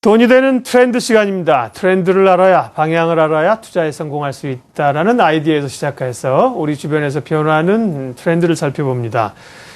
돈이 되는 트렌드 시간입니다. 트렌드를 알아야, 방향을 알아야 투자에 성공할 수 있다라는 아이디어에서 시작해서 우리 주변에서 변화하는 트렌드를 살펴봅니다.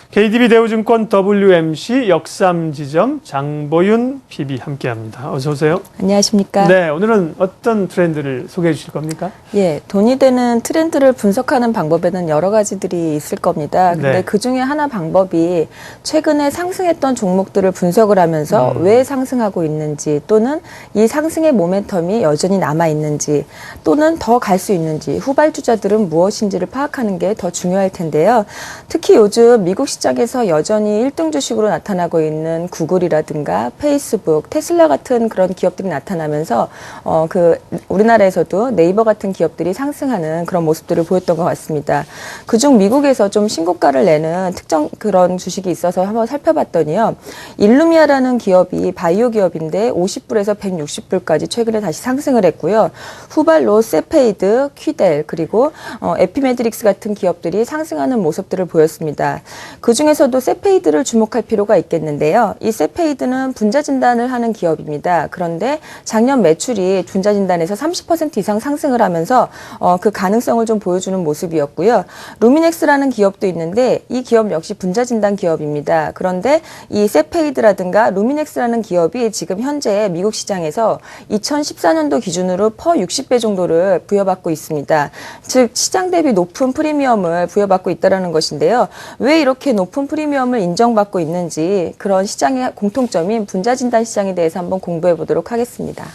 KDB 대우증권 WMC 역삼지점 장보윤 PB 함께합니다. 어서 오세요. 안녕하십니까. 네, 오늘은 어떤 트렌드를 소개해 주실 겁니까? 예, 돈이 되는 트렌드를 분석하는 방법에는 여러 가지들이 있을 겁니다. 근데 네. 그 중에 하나 방법이 최근에 상승했던 종목들을 분석을 하면서 왜 상승하고 있는지, 또는 이 상승의 모멘텀이 여전히 남아 있는지, 또는 더 갈 수 있는지, 후발주자들은 무엇인지를 파악하는 게 더 중요할 텐데요. 특히 요즘 미국 시장에서 여전히 1등 주식으로 나타나고 있는 구글이라든가 페이스북, 테슬라 같은 그런 기업들이 나타나면서 우리나라에서도 네이버 같은 기업들이 상승하는 그런 모습들을 보였던 것 같습니다. 그중 미국에서 좀 신고가를 내는 특정 그런 주식이 있어서 한번 살펴봤더니요. 일루미아라는 기업이 바이오 기업인데 50불에서 160불까지 최근에 다시 상승을 했고요. 후발로 세페이드, 퀴델, 그리고 에피메드릭스 같은 기업들이 상승하는 모습들을 보였습니다. 그 중에서도 세페이드를 주목할 필요가 있겠는데요. 이 세페이드는 분자 진단을 하는 기업입니다. 그런데 작년 매출이 분자 진단에서 30% 이상 상승을 하면서 그 가능성을 좀 보여주는 모습이었고요. 루미넥스라는 기업도 있는데 이 기업 역시 분자 진단 기업입니다. 그런데 이 세페이드라든가 루미넥스라는 기업이 지금 현재 미국 시장에서 2014년도 기준으로 퍼 60배 정도를 부여받고 있습니다. 즉 시장 대비 높은 프리미엄을 부여받고 있다는 것인데요. 왜 이렇게 높은 프리미엄을 인정받고 있는지, 그런 시장의 공통점인 분자 진단 시장에 대해서 한번 공부해 보도록 하겠습니다.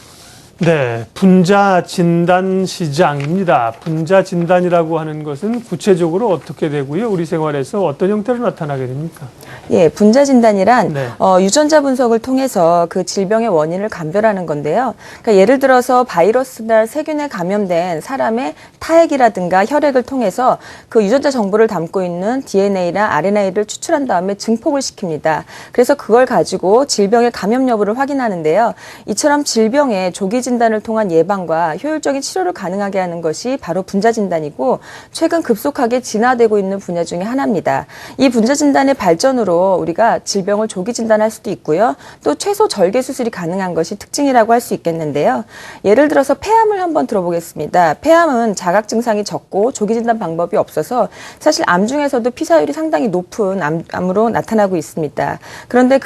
네, 분자 진단 시장입니다. 분자 진단이라고 하는 것은 구체적으로 어떻게 되고요? 우리 생활에서 어떤 형태로 나타나게 됩니까? 예, 분자 진단이란 네. 유전자 분석을 통해서 그 질병의 원인을 감별하는 건데요. 그러니까 예를 들어서 바이러스나 세균에 감염된 사람의 타액이라든가 혈액을 통해서 그 유전자 정보를 담고 있는 DNA나 RNA를 추출한 다음에 증폭을 시킵니다. 그래서 그걸 가지고 질병의 감염 여부를 확인하는데요. 이처럼 질병의 조기 진단을 통한 예방과 효율적인 치료를 가능하게 하는 것이 바로 분자 진단이고, 최근 급속하게 진화되고 있는 분야 중에 하나입니다. 이 분자 진단의 발전으로 우리가 질병을 조기 진단할 수도 있고요. 또 최소 절개 수술이 가능한 것이 특징이라고 할 수 있겠는데요. 예를 들어서 폐암을 한번 들어보겠습니다. 폐암은 자각 증상이 적고 조기 진단 방법이 없어서 사실 암 중에서도 피사율이 상당히 높은 암으로 나타나고 있습니다. 그런데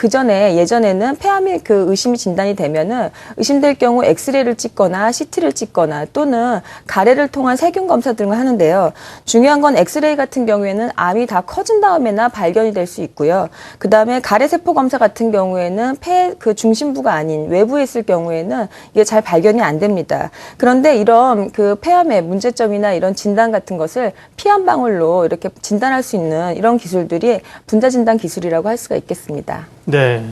예전에는 폐암이 의심이 진단이 되면은 의심될 경우 엑스레이를 찍거나 CT를 찍거나 또는 가래를 통한 세균 검사 등을 하는데요. 중요한 건 엑스레이 같은 경우에는 암이 다 커진 다음에나 발견이 될 수 있고요. 그 다음에 가래세포 검사 같은 경우에는 폐 중심부가 아닌 외부에 있을 경우에는 이게 잘 발견이 안 됩니다. 그런데 이런 폐암의 문제점이나 이런 진단 같은 것을 피 한 방울로 이렇게 진단할 수 있는 이런 기술들이 분자 진단 기술이라고 할 수가 있겠습니다. 네,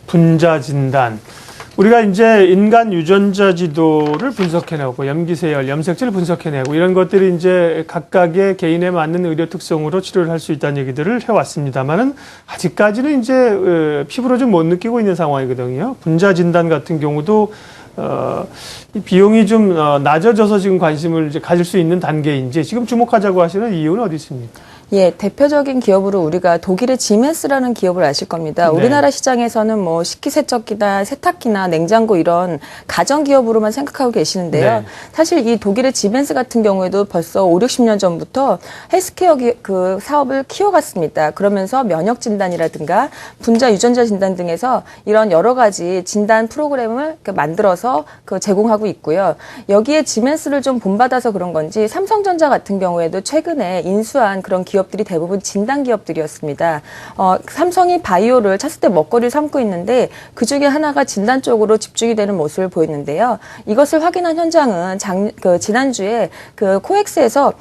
분자 진단. 우리가 이제 인간 유전자 지도를 분석해내고 염기세열, 염색체를 분석해내고 이런 것들이 이제 각각의 개인에 맞는 의료 특성으로 치료를 할 수 있다는 얘기들을 해왔습니다만은 아직까지는 이제 피부로 좀 못 느끼고 있는 상황이거든요. 분자 진단 같은 경우도 이 비용이 좀 낮아져서 지금 관심을 이제 가질 수 있는 단계인지 지금 주목하자고 하시는 이유는 어디 있습니까? 예, 대표적인 기업으로 우리가 독일의 지멘스라는 기업을 아실 겁니다. 네. 우리나라 시장에서는 뭐 식기세척기나 세탁기나 냉장고 이런 가전 기업으로만 생각하고 계시는데요. 네. 사실 이 독일의 지멘스 같은 경우에도 벌써 5, 60년 전부터 헬스케어 사업을 키워갔습니다. 그러면서 면역 진단이라든가 분자 유전자 진단 등에서 이런 여러 가지 진단 프로그램을 만들어서 제공하고 있고요. 여기에 지멘스를 좀 본받아서 그런 건지 삼성전자 같은 경우에도 최근에 인수한 그런 기업들이 대부분 진단 기업들이었습니다. 삼성이 바이오를 찼을 때 먹거리를 삼고 있는데 그중에 하나가 진단 쪽으로 집중이 되는 모습을 보이는데요. 이것을 확인한 현장은 지난주에 코엑스에서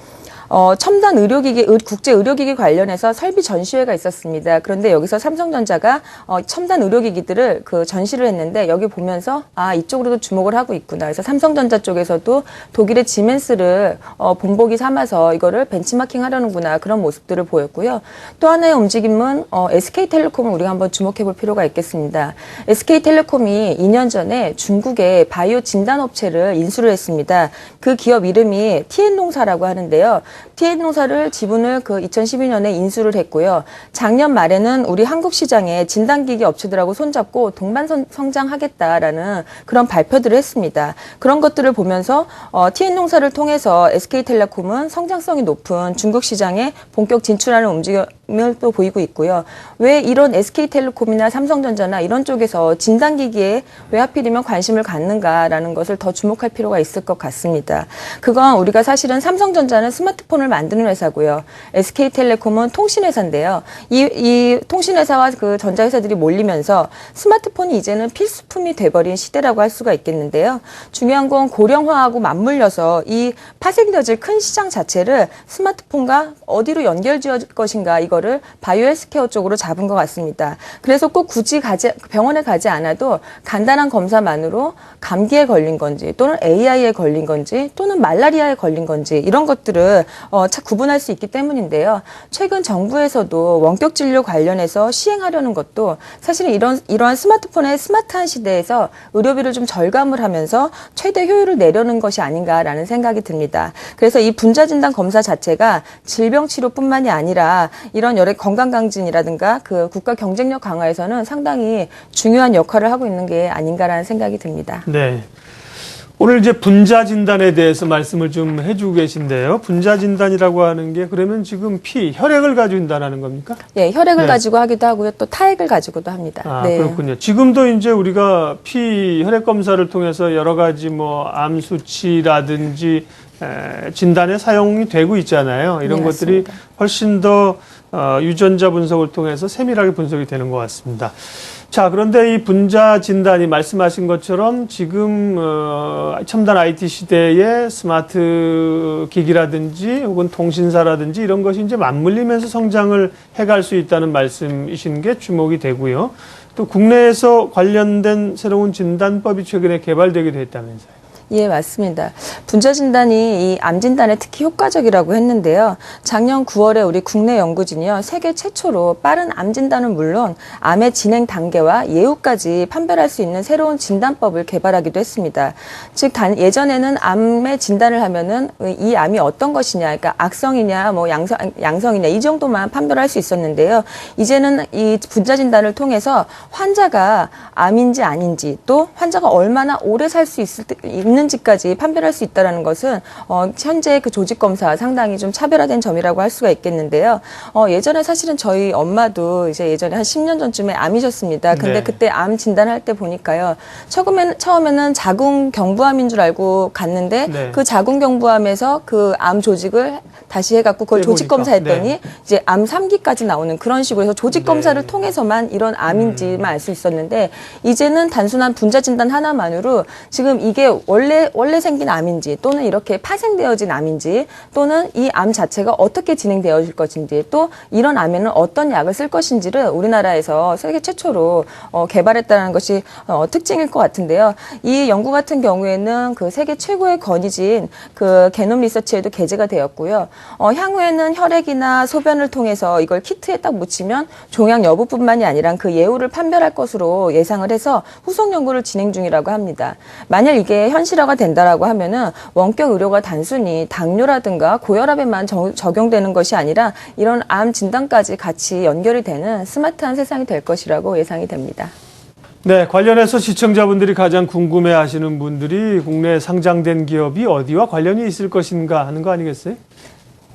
첨단 의료기기, 국제 의료기기 관련해서 설비 전시회가 있었습니다. 그런데 여기서 삼성전자가 첨단 의료기기들을 전시를 했는데 여기 보면서 이쪽으로도 주목을 하고 있구나. 그래서 삼성전자 쪽에서도 독일의 지멘스를 본보기 삼아서 이거를 벤치마킹 하려는구나. 그런 모습들을 보였고요. 또 하나의 움직임은 SK텔레콤을 우리가 한번 주목해 볼 필요가 있겠습니다. SK텔레콤이 2년 전에 중국의 바이오 진단업체를 인수를 했습니다. 그 기업 이름이 TN농사라고 하는데요. TN노사를 지분을 그 2012년에 인수를 했고요. 작년 말에는 우리 한국 시장에 진단기기 업체들하고 손잡고 동반 성장하겠다라는 그런 발표들을 했습니다. 그런 것들을 보면서 TN농사를 통해서 SK텔레콤은 성장성이 높은 중국 시장에 본격 진출하는 움직임을 또 보이고 있고요. 왜 이런 SK텔레콤이나 삼성전자나 이런 쪽에서 진단기기에 왜 하필이면 관심을 갖는가라는 것을 더 주목할 필요가 있을 것 같습니다. 그건 우리가 사실은 삼성전자는 스마트폰을 만드는 회사고요. SK텔레콤은 통신회사인데요. 이 통신회사와 그 전자회사들이 몰리면서 스마트폰이 이제는 필수품이 돼버린 시대라고 할 수가 있겠는데요. 중요한 건 고령화하고 맞물려서 이 파생되어질 큰 시장 자체를 스마트폰과 어디로 연결지을 것인가 이거를 바이오 헬스케어 쪽으로 잡은 것 같습니다. 그래서 꼭 굳이 병원에 가지 않아도 간단한 검사만으로 감기에 걸린 건지 또는 AI에 걸린 건지 또는 말라리아에 걸린 건지 이런 것들을 구분할 수 있기 때문인데요. 최근 정부에서도 원격 진료 관련해서 시행하려는 것도 사실은 이러한 스마트폰의 스마트한 시대에서 의료비를 좀 절감을 하면서 최대 효율을 내려는 것이 아닌가라는 생각이 듭니다. 그래서 이 분자진단 검사 자체가 질병 치료뿐만이 아니라 이런 여러 건강강진이라든가 그 국가 경쟁력 강화에서는 상당히 중요한 역할을 하고 있는 게 아닌가라는 생각이 듭니다. 네. 오늘 이제 분자 진단에 대해서 말씀을 좀 해주고 계신데요. 분자 진단이라고 하는 게 그러면 지금 혈액을 가지고 진단하는 겁니까? 네, 혈액을 네. 가지고 하기도 하고요. 또 타액을 가지고도 합니다. 아, 네. 그렇군요. 지금도 이제 우리가 혈액 검사를 통해서 여러 가지 암 수치라든지 진단에 사용이 되고 있잖아요. 이런 네, 것들이 맞습니다. 훨씬 더 유전자 분석을 통해서 세밀하게 분석이 되는 것 같습니다. 자, 그런데 이 분자 진단이 말씀하신 것처럼 지금 첨단 IT 시대의 스마트 기기라든지 혹은 통신사라든지 이런 것이 이제 맞물리면서 성장을 해갈 수 있다는 말씀이신 게 주목이 되고요. 또 국내에서 관련된 새로운 진단법이 최근에 개발되기도 했다면서요. 예, 맞습니다. 분자 진단이 이 암 진단에 특히 효과적이라고 했는데요. 작년 9월에 우리 국내 연구진이요, 세계 최초로 빠른 암 진단은 물론 암의 진행 단계와 예후까지 판별할 수 있는 새로운 진단법을 개발하기도 했습니다. 즉, 예전에는 암의 진단을 하면은 이 암이 어떤 것이냐, 그러니까 악성이냐, 양성이냐 이 정도만 판별할 수 있었는데요. 이제는 이 분자 진단을 통해서 환자가 암인지 아닌지 또 환자가 얼마나 오래 살 수 있는지까지 판별할 수 있다는 것은 현재 그 조직 검사와 상당히 좀 차별화된 점이라고 할 수가 있겠는데요. 예전에 사실은 저희 엄마도 이제 예전에 한 10년 전쯤에 암이셨습니다. 근데 네. 그때 암 진단할 때 보니까요. 처음에는 자궁경부암인 줄 알고 갔는데 네. 그 자궁경부암에서 그 암 조직을 다시 해갖고 그걸 조직 검사했더니 네. 이제 암 3기까지 나오는 그런 식으로 해서 조직 검사를 네. 통해서만 이런 암인지만 알 수 있었는데 이제는 단순한 분자 진단 하나만으로 지금 이게 원래 생긴 암인지 또는 이렇게 파생되어진 암인지 또는 이 암 자체가 어떻게 진행되어질 것인지 또 이런 암에는 어떤 약을 쓸 것인지를 우리나라에서 세계 최초로 개발했다는 것이 특징일 것 같은데요. 이 연구 같은 경우에는 그 세계 최고의 권위진 그 게놈 리서치에도 게재가 되었고요. 향후에는 혈액이나 소변을 통해서 이걸 키트에 딱 묻히면 종양 여부뿐만이 아니라 그 예후를 판별할 것으로 예상을 해서 후속 연구를 진행 중이라고 합니다. 만약 이게 현실화가 된다라고 하면은 원격 의료가 단순히 당뇨라든가 고혈압에만 적용되는 것이 아니라 이런 암 진단까지 같이 연결이 되는 스마트한 세상이 될 것이라고 예상이 됩니다. 네, 관련해서 시청자분들이 가장 궁금해하시는 분들이 국내에 상장된 기업이 어디와 관련이 있을 것인가 하는 거 아니겠어요?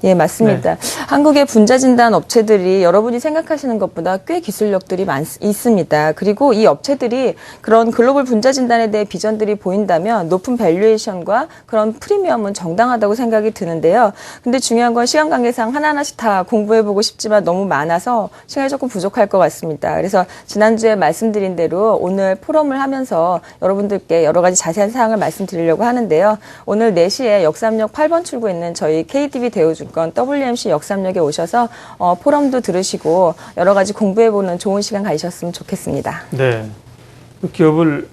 예, 맞습니다. 한국의 분자 진단 업체들이 여러분이 생각하시는 것보다 꽤 기술력들이 있습니다. 그리고 이 업체들이 그런 글로벌 분자 진단에 대해 비전들이 보인다면 높은 밸류에이션과 그런 프리미엄은 정당하다고 생각이 드는데요. 근데 중요한 건 시간 관계상 하나하나씩 다 공부해보고 싶지만 너무 많아서 시간이 조금 부족할 것 같습니다. 그래서 지난주에 말씀드린 대로 오늘 포럼을 하면서 여러분들께 여러 가지 자세한 사항을 말씀드리려고 하는데요. 오늘 4시에 역삼역 8번 출구에 있는 저희 KTV 대우증권 WMC 역삼역에 오셔서 포럼도 들으시고 여러 가지 공부해보는 좋은 시간 가지셨으면 좋겠습니다. 네. 그 기업을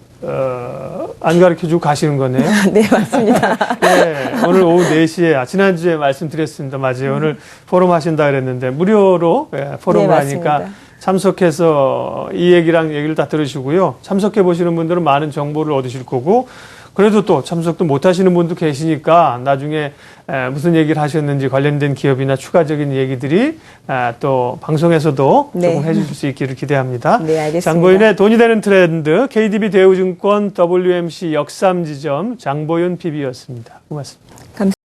안 가르쳐주고 가시는 거네요. 네, 맞습니다. 네, 오늘 오후 4시에 지난주에 말씀드렸습니다. 맞아요. 오늘 포럼 하신다 그랬는데 무료로 포럼을 네, 하니까 맞습니다. 참석해서 이 얘기랑 얘기를 다 들으시고요. 참석해 보시는 분들은 많은 정보를 얻으실 거고 그래도 또 참석도 못 하시는 분도 계시니까 나중에 무슨 얘기를 하셨는지 관련된 기업이나 추가적인 얘기들이 또 방송에서도 네. 조금 해주실 수 있기를 기대합니다. 네, 알겠습니다. 장보윤의 돈이 되는 트렌드, KDB 대우증권 WMC 역삼지점 장보윤 PB였습니다. 고맙습니다. 감사합니다.